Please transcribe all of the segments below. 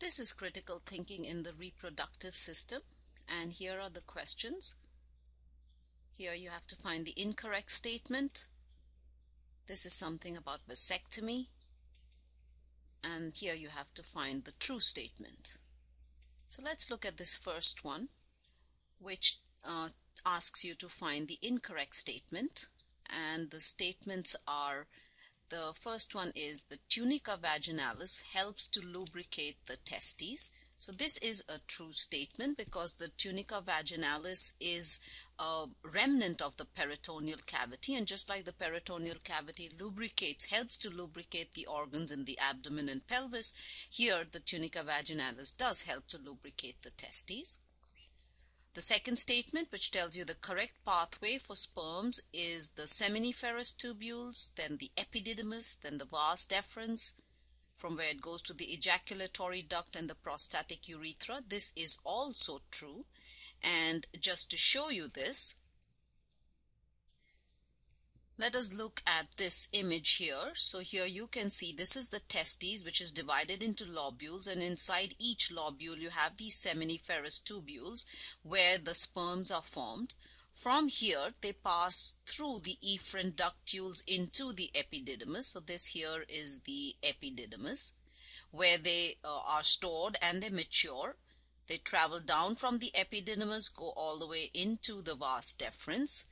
This is critical thinking in the reproductive system, and here are the questions. Here you have to find the incorrect statement. This is something about vasectomy, and here you have to find the true statement. So let's look at this first one, which asks you to find the incorrect statement, and the statements are: the first one is the tunica vaginalis helps to lubricate the testes. So this is a true statement because the tunica vaginalis is a remnant of the peritoneal cavity, and just like the peritoneal cavity helps to lubricate the organs in the abdomen and pelvis, here the tunica vaginalis does help to lubricate the testes. The second statement, which tells you the correct pathway for sperms, is the seminiferous tubules, then the epididymis, then the vas deferens, from where it goes to the ejaculatory duct and the prostatic urethra. This is also true. And just to show you this, let us look at this image here. So here you can see this is the testes, which is divided into lobules, and inside each lobule you have these seminiferous tubules where the sperms are formed. From here they pass through the efferent ductules into the epididymis. So this here is the epididymis, where they are stored and they mature. They travel down from the epididymis, go all the way into the vas deferens,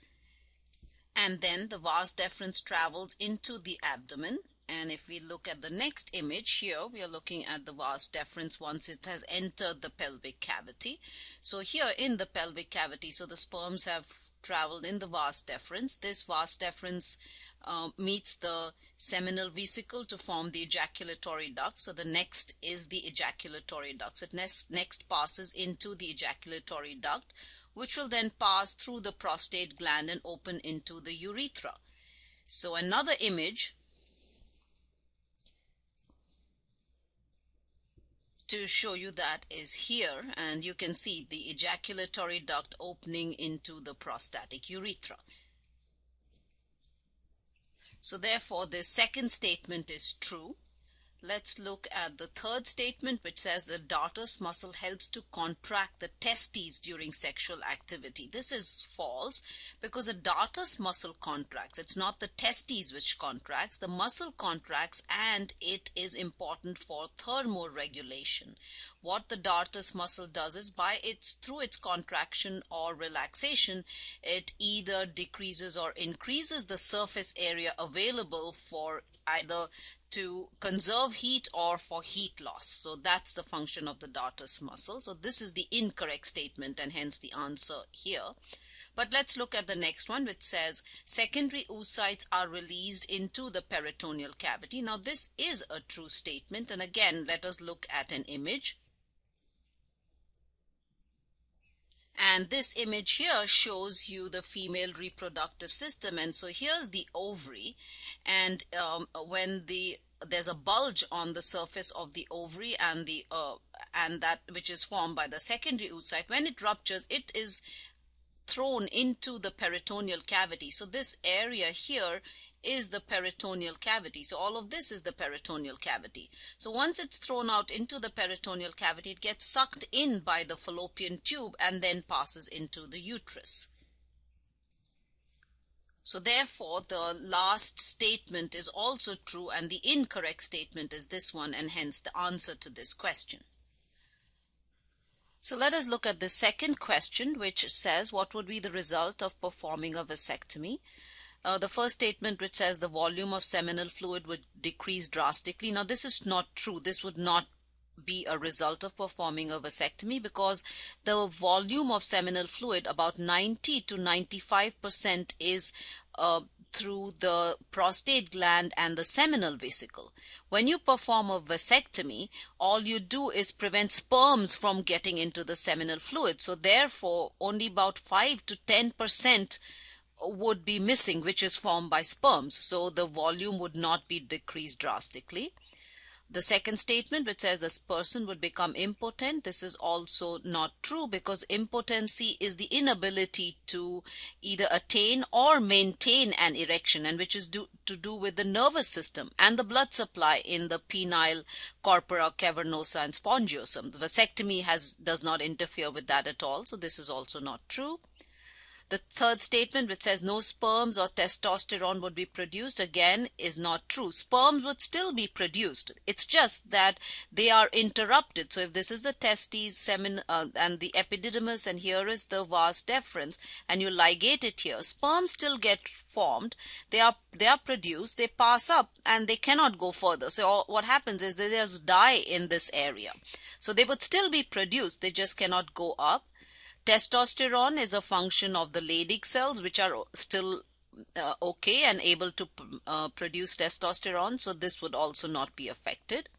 and then the vas deferens travels into the abdomen. And if we look at the next image here, we are looking at the vas deferens once it has entered the pelvic cavity. So here in the pelvic cavity, so the sperms have traveled in the vas deferens. This vas deferens meets the seminal vesicle to form the ejaculatory duct. So the next is the ejaculatory duct. So it next passes into the ejaculatory duct, which will then pass through the prostate gland and open into the urethra. So another image to show you that is here, and you can see the ejaculatory duct opening into the prostatic urethra. So therefore this second statement is true. Let's look at the third statement, which says the Dhatus muscle helps to contract the testes during sexual activity. This is false because the Dhatus muscle contracts. It's not the testes which contracts. The muscle contracts, and it is important for thermoregulation. What the Dhatus muscle does is through its contraction or relaxation, it either decreases or increases the surface area available for either to conserve heat or for heat loss. So that's the function of the Dhatus muscle. So this is the incorrect statement, and hence the answer here. But let's look at the next one, which says secondary oocytes are released into the peritoneal cavity. Now this is a true statement, and again let us look at an image. And this image here shows you the female reproductive system. And so here's the ovary, and when there's a bulge on the surface of the ovary, and that which is formed by the secondary oocyte, when it ruptures, it is thrown into the peritoneal cavity. So this area here is the peritoneal cavity. So all of this is the peritoneal cavity. So once it's thrown out into the peritoneal cavity, it gets sucked in by the fallopian tube and then passes into the uterus. So therefore the last statement is also true, and the incorrect statement is this one, and hence the answer to this question. So let us look at the second question, which says what would be the result of performing a vasectomy. The first statement, which says the volume of seminal fluid would decrease drastically. Now this is not true. This would not be a result of performing a vasectomy, because the volume of seminal fluid, about 90 to 95%, is through the prostate gland and the seminal vesicle. When you perform a vasectomy, all you do is prevent sperms from getting into the seminal fluid. So therefore only about 5 to 10% would be missing, which is formed by sperms. So the volume would not be decreased drastically. The second statement, which says this person would become impotent, this is also not true, because impotency is the inability to either attain or maintain an erection, and which is to do with the nervous system and the blood supply in the penile corpora cavernosa and spongiosum. The vasectomy does not interfere with that at all, so this is also not true. The third statement, which says no sperms or testosterone would be produced, again is not true. Sperms would still be produced. It's just that they are interrupted. So if this is the testes, semen, and the epididymis, and here is the vas deferens, and you ligate it here, sperms still get formed. They are produced. They pass up, and they cannot go further. So what happens is they just die in this area. So they would still be produced. They just cannot go up. Testosterone is a function of the Leydig cells, which are still okay and able to produce testosterone, so this would also not be affected.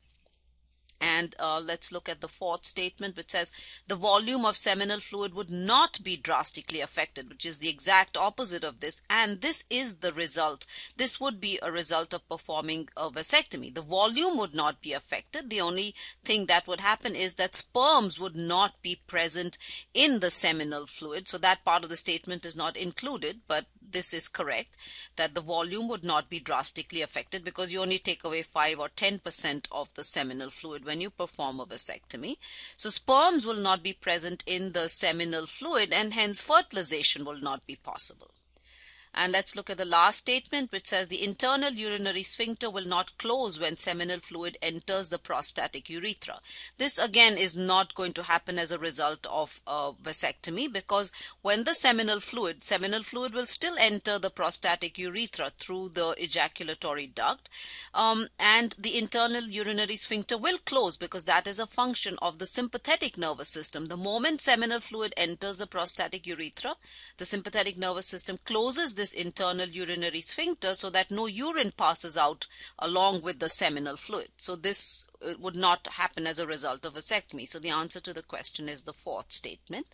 And let's look at the fourth statement, which says the volume of seminal fluid would not be drastically affected, which is the exact opposite of this. And this is the result. This would be a result of performing a vasectomy. The volume would not be affected. The only thing that would happen is that sperms would not be present in the seminal fluid. So that part of the statement is not included, but this is correct, that the volume would not be drastically affected because you only take away 5 or 10% of the seminal fluid when you perform a vasectomy. So sperms will not be present in the seminal fluid, and hence fertilization will not be possible. And let's look at the last statement, which says the internal urinary sphincter will not close when seminal fluid enters the prostatic urethra. This again is not going to happen as a result of a vasectomy, because when the seminal fluid will still enter the prostatic urethra through the ejaculatory duct, and the internal urinary sphincter will close, because that is a function of the sympathetic nervous system. The moment seminal fluid enters the prostatic urethra, the sympathetic nervous system closes this internal urinary sphincter so that no urine passes out along with the seminal fluid. So this would not happen as a result of vasectomy. So the answer to the question is the fourth statement.